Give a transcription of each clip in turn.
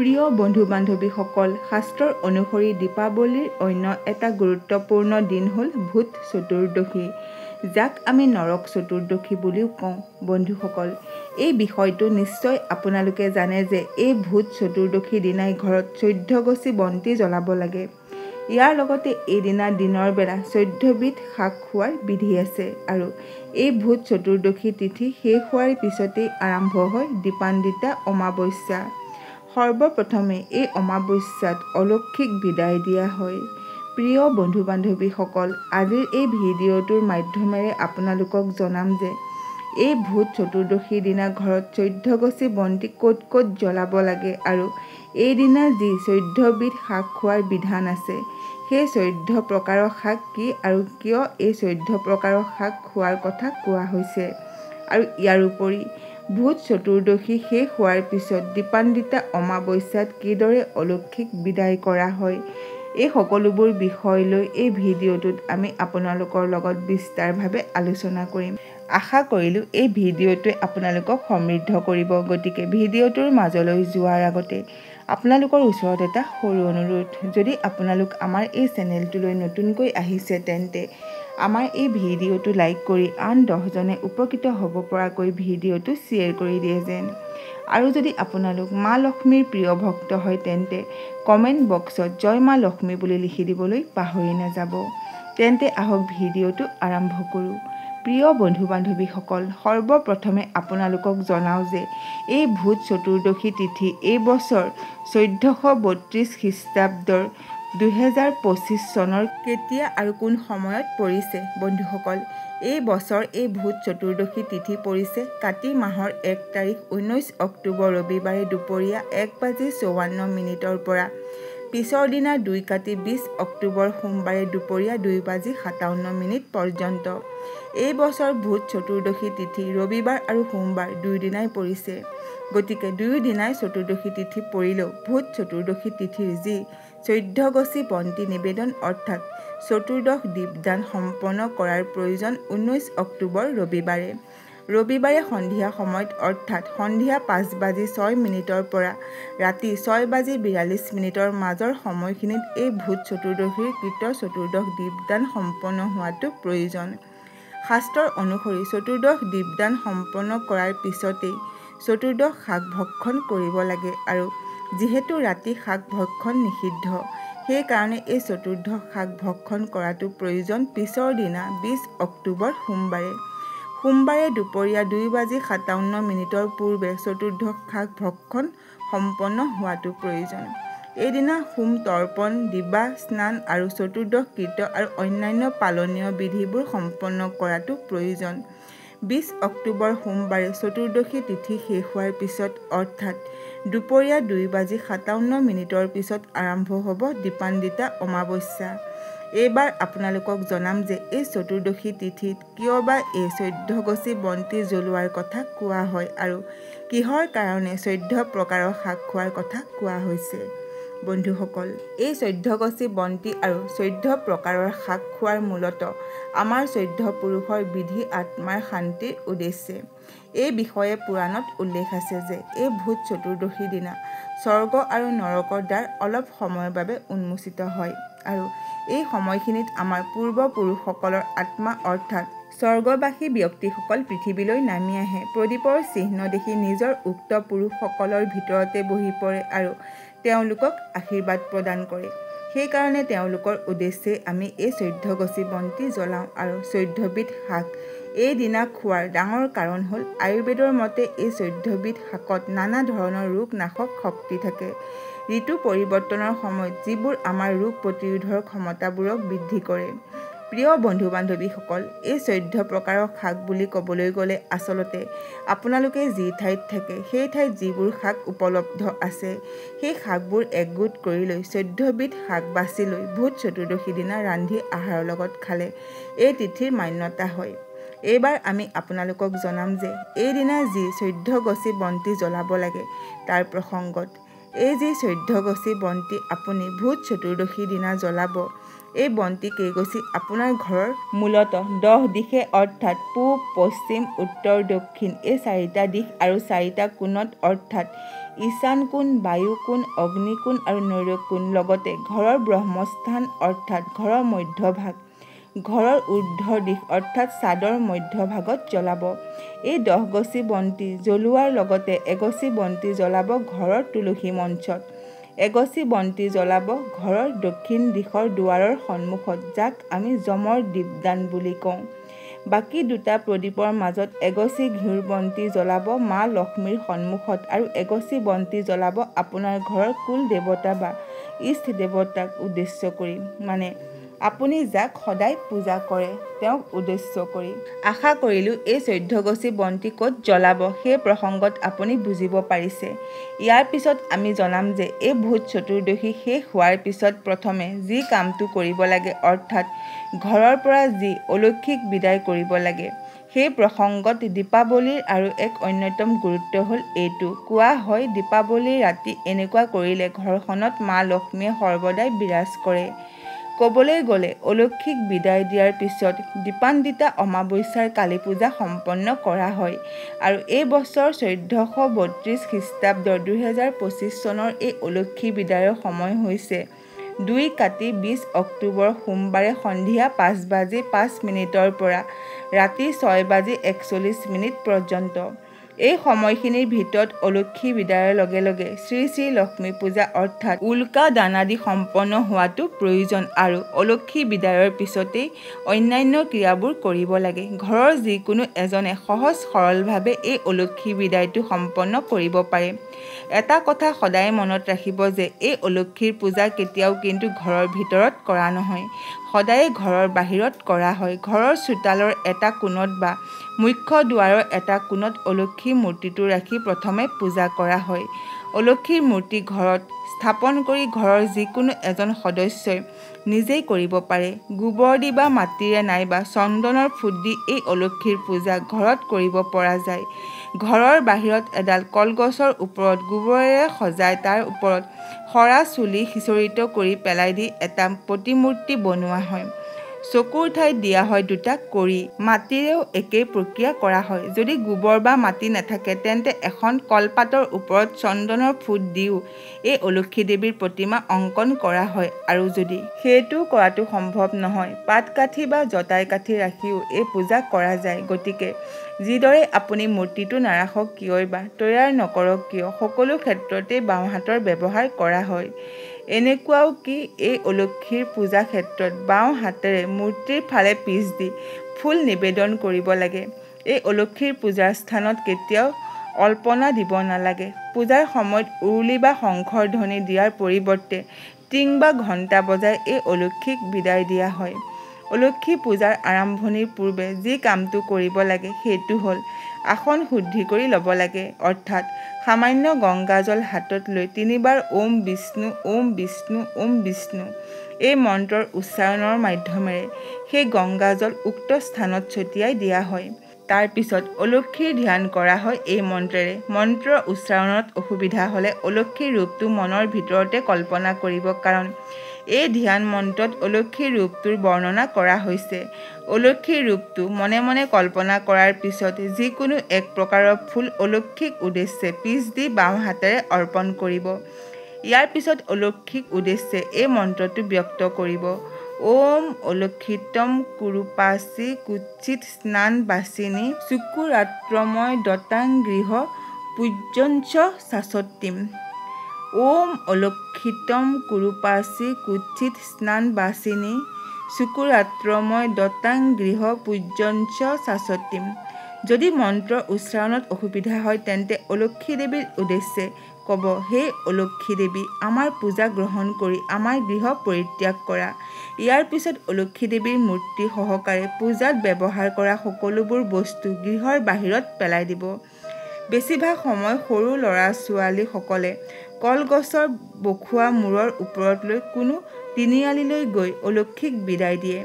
প্ৰিয় বন্ধু-বান্ধৱীসকল, শাস্ত্ৰৰ অনুসৰি দীপাৱলীৰ অন্য এটা গুৰুত্বপূৰ্ণ দিন হ'ল ভূত চতুৰ্দশী, যাক আমি নৰক চতুৰ্দশী বুলিও কওঁ। বন্ধুসকল, এই বিষয়টো নিশ্চয় আপোনালোকে জানে যে এই ভূত চতুৰ্দশীৰ দিনাই ঘৰত 14 গছি বন্তি জ্বলাব লাগে। ইয়াৰ লগতে এইদিনা দিনৰ বেলা 14 বিধ শাক খোৱাৰ বিধি আছে আৰু এই ভূত চতুৰ্দশী তিথি শেষ হোৱাৰ পিছতেই আৰম্ভ হয় দীপান্বিতা অমাৱস্যা। সৰ্বপ্ৰথমে এই অমাৱস্যাত অলৌকিক বিদায় দিয়া হয়। প্ৰিয় বন্ধু-বান্ধৱীসকল, আজিৰ এই ভিডিঅ'টোৰ মাধ্যমেৰে আপোনালোকক জনাম যে এই ভূত চতুৰ্দশীৰ দিনা ঘৰত 14 গছি বন্তি ক'ত ক'ত জ্বলাব লাগে আৰু এইদিনা যি 14 বিধ শাক খোৱাৰ বিধান আছে, সেই 14 প্ৰকাৰৰ শাক কি আৰু কিয় এই 14 প্ৰকাৰৰ শাক খোৱাৰ কথা কোৱা হৈছে, আৰু ইয়াৰোপৰি ভূত চতুৰ্দশী শেষ হোৱাৰ পিছত দীপান্বিতা অমাৱস্যাত কিদৰে অলৌকিক বিদায় কৰা হয়, এই সকলোবোৰ বিষয় লৈ এই ভিডিঅ'টোত আমি আপোনালোকৰ লগত বিস্তাৰভাৱে আলোচনা কৰিম। আশা কৰিলোঁ এই ভিডিঅ'টোৱে আপোনালোকক সমৃদ্ধ কৰিব। গতিকে ভিডিঅ'টোৰ মাজলৈ যোৱাৰ আগতে আপোনালোকৰ ওচৰত এটা সৰু অনুৰোধ, যদি আপোনালোক আমাৰ এই চেনেলটোলৈ নতুনকৈ আহিছে তেন্তে আমাৰ এই ভিডিঅ'টো লাইক কৰি আন 10জনে উপকৃত হ'ব পৰাকৈ ভিডিঅ'টো শ্বেয়াৰ কৰি দিয়ে যেন। আৰু যদি আপোনালোক মা লক্ষ্মীৰ প্ৰিয় ভক্ত হয় তেন্তে কমেণ্ট বক্সত জয় মা লক্ষ্মী বুলি লিখি দিবলৈ পাহৰি নাযাব। তেন্তে আহক ভিডিঅ'টো আৰম্ভ কৰোঁ। প্ৰিয় বন্ধু-বান্ধৱীসকল, সৰ্বপ্ৰথমে আপোনালোকক জনাওঁ যে এই ভূত চতুৰ্দশী তিথি এই বছৰ 1432 খ্ৰীষ্টাব্দৰ 2025 চনৰ কেতিয়া আৰু কোন সময়ত পৰিছে। বন্ধুসকল, এই বছৰ এই ভূত চতুৰ্দশী তিথি পৰিছে কাতি মাহৰ 1 তাৰিখ 19 অক্টোবৰ ৰবিবাৰে দুপৰীয়া 1:54 পৰা পিছৰ দিনা 2 কাতি 20 অক্টোবৰ সোমবাৰে দুপৰীয়া 2:57 পৰ্যন্ত। এই বছৰ ভূত চতুৰ্দশী তিথি ৰবিবাৰ আৰু সোমবাৰ দুয়োদিনাই পৰিছে। গতিকে দুয়োদিনাই চতুৰ্দশী তিথি পৰিলেও ভূত চতুৰ্দশী তিথিৰ যি 14 গছি বন্তি নিবেদন অৰ্থাৎ চতুৰ্দশ দীপদান সম্পন্ন কৰাৰ প্ৰয়োজন 19 অক্টোবৰ ৰবিবাৰে সন্ধিয়া সময়ত অৰ্থাৎ সন্ধিয়া 5:06 পৰা ৰাতি 6:42 মাজৰ সময়খিনিত এই ভূত চতুৰ্দশীৰ কৃত চতুৰ্দশ দীপদান সম্পন্ন হোৱাটো প্ৰয়োজন। শাস্ত্ৰৰ অনুসৰি চতুৰ্দশ দীপদান সম্পন্ন কৰাৰ পিছতেই চতুৰ্দশ শাক ভক্ষণ কৰিব লাগে আৰু যিহেতু ৰাতি শাক ভক্ষণ নিষিদ্ধ, সেইকাৰণে এই চতুৰ্দশ শাক ভক্ষণ কৰাটো প্ৰয়োজন পিছৰ দিনা 20 অক্টোবৰ সোমবাৰে দুপৰীয়া 2:57 পূৰ্বে চতুৰ্দশ শাক ভক্ষণ সম্পন্ন হোৱাটো প্ৰয়োজন। এইদিনা হোম তৰ্পণ, দিবা স্নান আৰু চতুৰ্দশ কৃত আৰু অন্যান্য পালনীয় বিধিবোৰ সম্পন্ন কৰাটো প্ৰয়োজন। 20 অক্টোবৰ সোমবাৰে চতুৰ্দশী তিথি শেষ হোৱাৰ পিছত অৰ্থাৎ দুপৰীয়া 2:57 পিছত আৰম্ভ হ'ব দীপান্বিতা অমাৱস্যা। এইবাৰ আপোনালোকক জনাম যে এই চতুৰ্দশী তিথিত কিয় বা এই 14 গছি বন্তি জ্বলোৱাৰ কথা কোৱা হয় আৰু কিহৰ কাৰণে 14 প্ৰকাৰৰ শাক খোৱাৰ কথা কোৱা হৈছে। বন্ধুসকল, এই 14 গছি বন্তি আৰু 14 প্ৰকাৰৰ শাক খোৱাৰ মূলতঃ আমাৰ 14 পুৰুষৰ বিধি আত্মাৰ শান্তিৰ উদ্দেশ্যে। এই বিষয়ে পুৰাণত উল্লেখ আছে যে এই ভূত চতুৰ্দশীৰ দিনা স্বৰ্গ আৰু নৰকৰ দ্বাৰ অলপ সময়ৰ বাবে উন্মোচিত হয় আৰু এই সময়খিনিত আমাৰ পূৰ্বপুৰুষসকলৰ আত্মা অৰ্থাৎ স্বৰ্গবাসী ব্যক্তিসকল পৃথিৱীলৈ নামি আহে। প্ৰদীপৰ চিহ্ন দেখি নিজৰ উক্ত পুৰুষসকলৰ ভিতৰতে বহি পৰে আৰু তেওঁলোকক আশীৰ্বাদ প্ৰদান কৰে। সেইকাৰণে তেওঁলোকৰ উদ্দেশ্যে আমি এই 14 গছি বন্তি জ্বলাওঁ আৰু 14 বিধ শাক এই দিনা খোৱাৰ ডাঙৰ কাৰণ হ'ল আয়ুৰ্বেদৰ মতে এই 14 বিধ শাকত নানা ধৰণৰ ৰোগ নাশক শক্তি থাকে। ঋতু পৰিৱৰ্তনৰ সময়ত যিবোৰ আমাৰ ৰোগ প্ৰতিৰোধৰ ক্ষমতাবোৰক বৃদ্ধি কৰে। প্ৰিয় বন্ধু-বান্ধৱীসকল, এই 14 প্ৰকাৰৰ শাক বুলি ক'বলৈ গ'লে আচলতে আপোনালোকে যি ঠাইত থাকে সেই ঠাইত যিবোৰ শাক উপলব্ধ আছে সেই শাকবোৰ একগোট কৰি লৈ 14 বিধ শাক বাছি লৈ ভূত চতুৰ্দশীৰ দিনা ৰান্ধি আহাৰৰ লগত খালে এই তিথিৰ মান্যতা হয়। এইবাৰ আমি আপোনালোকক জনাম যে এইদিনা যি 14 গছি বন্তি জ্বলাব লাগে তাৰ প্ৰসংগত। এই যি 14 গছি বন্তি আপুনি ভূত চতুৰ্দশীৰ দিনা জ্বলাব, এই বন্তি কেইগছি আপোনাৰ ঘৰৰ মূলতঃ 10 দিশে অৰ্থাৎ পূব, পশ্চিম, উত্তৰ, দক্ষিণ এই 4টা দিশ আৰু 4টা কোণত অৰ্থাৎ ঈশান কোণ, বায়ু কোণ, অগ্নি কোণ আৰু নৈৰুত্য কোণ লগতে ঘৰৰ ব্ৰহ্মস্থান অৰ্থাৎ ঘৰৰ মধ্যভাগ, ঘৰৰ ঊৰ্ধ্বৰ দিশ অৰ্থাৎ ছাদৰ মধ্যভাগত জ্বলাব। এই 10 গছি বন্তি জ্বলোৱাৰ লগতে এগছি বন্তি জ্বলাব ঘৰৰ তুলসী মঞ্চত। এগছি বন্তি জ্বলাব ঘৰৰ দক্ষিণ দিশৰ দুৱাৰৰ সন্মুখত, যাক আমি যমৰ দীপদান বুলি কওঁ। বাকী 2টা প্ৰদীপৰ মাজত এগছি ঘিউৰ বন্তি জ্বলাব মা লক্ষ্মীৰ সন্মুখত আৰু এগছি বন্তি জ্বলাব আপোনাৰ ঘৰৰ কুল দেৱতা বা ইষ্ট দেৱতাক উদ্দেশ্য কৰি, মানে আপুনি যাক সদায় পূজা কৰে তেওঁক উদ্দেশ্য কৰি। আশা কৰিলোঁ এই 14 গছি বন্তি ক'ত জ্বলাব সেই প্ৰসংগত আপুনি বুজিব পাৰিছে। ইয়াৰ পিছত আমি জনাম যে এই ভূত চতুৰ্দশী শেষ হোৱাৰ পিছত প্ৰথমে যি কামটো কৰিব লাগে অৰ্থাৎ ঘৰৰ পৰা যি অলক্ষীক বিদায় কৰিব লাগে। সেই প্ৰসংগত দীপাৱলীৰ আৰু এক অন্যতম গুৰুত্ব হ'ল এইটো, কোৱা হয় দীপাৱলীৰ ৰাতি এনেকুৱা কৰিলে ঘৰখনত মা লক্ষ্মীয়ে সৰ্বদাই বিৰাজ কৰে। ক'বলৈ গ'লে অলক্ষীক বিদায় দিয়াৰ পিছত দীপান্বিতা অমাৱস্যাৰ কালী পূজা সম্পন্ন কৰা হয় আৰু এই বছৰ 1432 খ্ৰীষ্টাব্দৰ 2025 চনৰ এই অলক্ষী বিদায়ৰ সময় হৈছে 2 কাতি 20 অক্টোবৰ সোমবাৰে সন্ধিয়া 5:05 পৰা ৰাতি 6:41 পৰ্যন্ত। এই সময়খিনিৰ ভিতৰত অলক্ষী বিদায়ৰ লগে লগে শ্ৰী শ্ৰী লক্ষ্মী পূজা অৰ্থাৎ উল্কা দানাদি সম্পন্ন হোৱাটো প্ৰয়োজন আৰু অলক্ষী বিদায়ৰ পিছতেই অন্যান্য ক্ৰিয়াবোৰ কৰিব লাগে। ঘৰৰ যিকোনো এজনে সহজ সৰলভাৱে এই অলক্ষী বিদায়টো সম্পন্ন কৰিব পাৰে। এটা কথা সদায় মনত ৰাখিব যে এই অলক্ষীৰ পূজা কেতিয়াও কিন্তু ঘৰৰ ভিতৰত কৰা নহয়, সদায়ে ঘৰৰ বাহিৰত কৰা হয়। ঘৰৰ চোতালৰ এটা কোণত বা মুখ্য দুৱাৰৰ এটা কোণত অলক্ষী মূৰ্তিটো ৰাখি প্ৰথমে পূজা কৰা হয়। অলক্ষীৰ মূৰ্তি ঘৰত স্থাপন কৰি ঘৰৰ যিকোনো এজন সদস্যই নিজেই কৰিব পাৰে। গোবৰ দি বা মাটিৰে নাইবা চন্দনৰ ফুট দি এই অলক্ষীৰ পূজা ঘৰত কৰিব পৰা যায়। ঘৰৰ বাহিৰত এডাল কলগছৰ ওপৰত গোবৰেৰে সজাই তাৰ ওপৰত সৰা চুলি সিঁচৰিত কৰি পেলাই দি এটা প্ৰতিমূৰ্তি বনোৱা হয়। চকুৰ ঠাইত দিয়া হয় 2টা কড়ি। মাটিৰেও একেই প্ৰক্ৰিয়া কৰা হয়। যদি গোবৰ বা মাটি নাথাকে তেন্তে এখন কলপাতৰ ওপৰত চন্দনৰ ফুট দিও এই অলক্ষী দেৱীৰ প্ৰতিমা অংকন কৰা হয় আৰু যদি সেইটো কৰাটো সম্ভৱ নহয় পাটকাঠি বা জটাই কাঠি ৰাখিও এই পূজা কৰা যায়। গতিকে যিদৰে আপুনি মূৰ্তিটো নাৰাখক কিয়ই বা তৈয়াৰ নকৰক কিয় সকলো ক্ষেত্ৰতেই বাওঁ হাতৰ ব্যৱহাৰ কৰা হয়। এনেকুৱাও কি এই অলক্ষীৰ পূজা ক্ষেত্ৰত বাওঁ হাতেৰে মূৰ্তিৰ ফালে পিচ দি ফুল নিবেদন কৰিব লাগে। এই অলক্ষীৰ পূজাৰ স্থানত কেতিয়াও অল্পনা দিব নালাগে। পূজাৰ সময়ত উৰুলি বা শংখৰ ধ্বনি দিয়াৰ পৰিৱৰ্তে টিং বা ঘণ্টা বজাই এই অলক্ষীক বিদায় দিয়া হয়। অলক্ষী পূজাৰ আৰম্ভণিৰ পূৰ্বে যি কামটো কৰিব লাগে সেইটো হ'ল আসন শুদ্ধি কৰি ল'ব লাগে, অৰ্থাৎ সামান্য গংগাজল হাতত লৈ 3 বাৰ ওম বিষ্ণু ওম বিষ্ণু ওম বিষ্ণু এই মন্ত্ৰৰ উচ্চাৰণৰ মাধ্যমেৰে সেই গংগাজল উক্ত স্থানত ছটিয়াই দিয়া হয়। তাৰ পিছত অলক্ষীৰ ধ্যান কৰা হয় এই মন্ত্ৰেৰে। মন্ত্ৰৰ উচ্চাৰণত অসুবিধা হ'লে অলক্ষীৰ ৰূপটো মনৰ ভিতৰতে কল্পনা কৰিব, কাৰণ এই ধ্যান মন্ত্ৰত অলক্ষীৰ ৰূপটোৰ বৰ্ণনা কৰা হৈছে। অলক্ষীৰ ৰূপটো মনে মনে কল্পনা কৰাৰ পিছত যিকোনো এক প্ৰকাৰৰ ফুল অলক্ষীক উদ্দেশ্যে পিচ দি বাওঁ হাতেৰে অৰ্পণ কৰিব। ইয়াৰ পিছত অলক্ষীক উদ্দেশ্যে এই মন্ত্ৰটো ব্যক্ত কৰিব। ওম অলক্ষিতম কুৰুপাচি কুচ্ছিত স্নান বাচিনী শুকুৰাত্ৰময় দতাং গৃহ পূজ্যঞ্চ শাশ্বতীম। ওম অলক্ষিতম কুৰুপাচি কুচ্ছিত স্নান বাচিনী শুকুৰাত্ৰময় দতাং গৃহ পূজ্যঞ্চ শাশ্বতীম। যদি মন্ত্ৰৰ উচ্চাৰণত অসুবিধা হয় তেন্তে অলক্ষী দেৱীৰ উদ্দেশ্যে ক'ব, হে অলক্ষী দেৱী, আমাৰ পূজা গ্ৰহণ কৰি আমাৰ গৃহ পৰিত্যাগ কৰা। ইয়াৰ পিছত অলক্ষী দেৱীৰ মূৰ্তি সহকাৰে পূজাত ব্যৱহাৰ কৰা সকলোবোৰ বস্তু গৃহৰ বাহিৰত পেলাই দিব। বেছিভাগ সময় সৰু ল'ৰা ছোৱালীসকলে কলগছৰ বখুৱা মূৰৰ ওপৰত লৈ কোনো তিনিআলিলৈ গৈ অলক্ষীক বিদায় দিয়ে।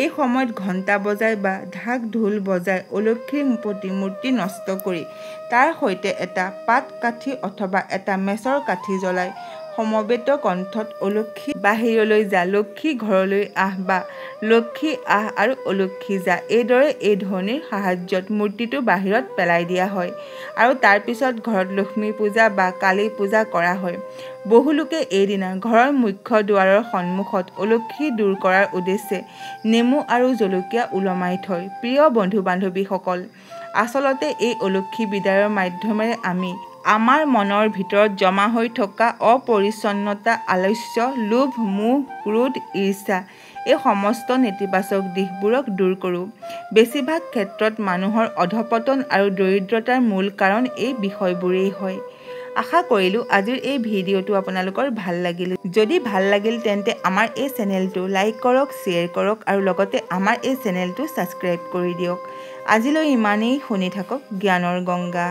এই সময়ত ঘণ্টা বজাই বা ঢাক ঢোল বজাই অলক্ষীৰ প্ৰতিমূৰ্তি নষ্ট কৰি তাৰ সৈতে এটা পাট কাঠি অথবা এটা মেচৰ কাঠি জ্বলাই সমবেত কণ্ঠত অলক্ষী বাহিৰলৈ যা, লক্ষী ঘৰলৈ আহ বা লক্ষী আহ আৰু অলক্ষী যা, এইদৰে এই ধ্বনিৰ সাহায্যত মূৰ্তিটো বাহিৰত পেলাই দিয়া হয় আৰু তাৰ পিছত ঘৰত লক্ষ্মী পূজা বা কালী পূজা কৰা হয়। বহু লোকে এইদিনা ঘৰৰ মুখ্য দুৱাৰৰ সন্মুখত অলক্ষী দূৰ কৰাৰ উদ্দেশ্যে নেমু আৰু জলকীয়া ওলমাই থয়। প্ৰিয় বন্ধু-বান্ধৱীসকল, আচলতে এই অলক্ষী বিদায়ৰ মাধ্যমেৰে আমি আমাৰ মনৰ ভিতৰত জমা হৈ থকা অপৰিচ্ছন্নতা, আলস্য, লোভ, মোহ, ক্ৰোধ, ঈৰ্ষা এই সমস্ত নেতিবাচক দিশবোৰক দূৰ কৰোঁ। বেছিভাগ ক্ষেত্ৰত মানুহৰ অধঃপতন আৰু দৰিদ্ৰতাৰ মূল কাৰণ এই বিষয়বোৰেই হয়। আশা কৰিলোঁ আজিৰ এই ভিডিঅ'টো আপোনালোকৰ ভাল লাগিল। যদি ভাল লাগিল তেন্তে আমাৰ এই চেনেলটো লাইক কৰক, শ্বেয়াৰ কৰক আৰু লগতে আমাৰ এই চেনেলটো ছাবস্ক্ৰাইব কৰি দিয়ক। আজিলৈ ইমানেই। শুনি থাকক জ্ঞানৰ গংগা।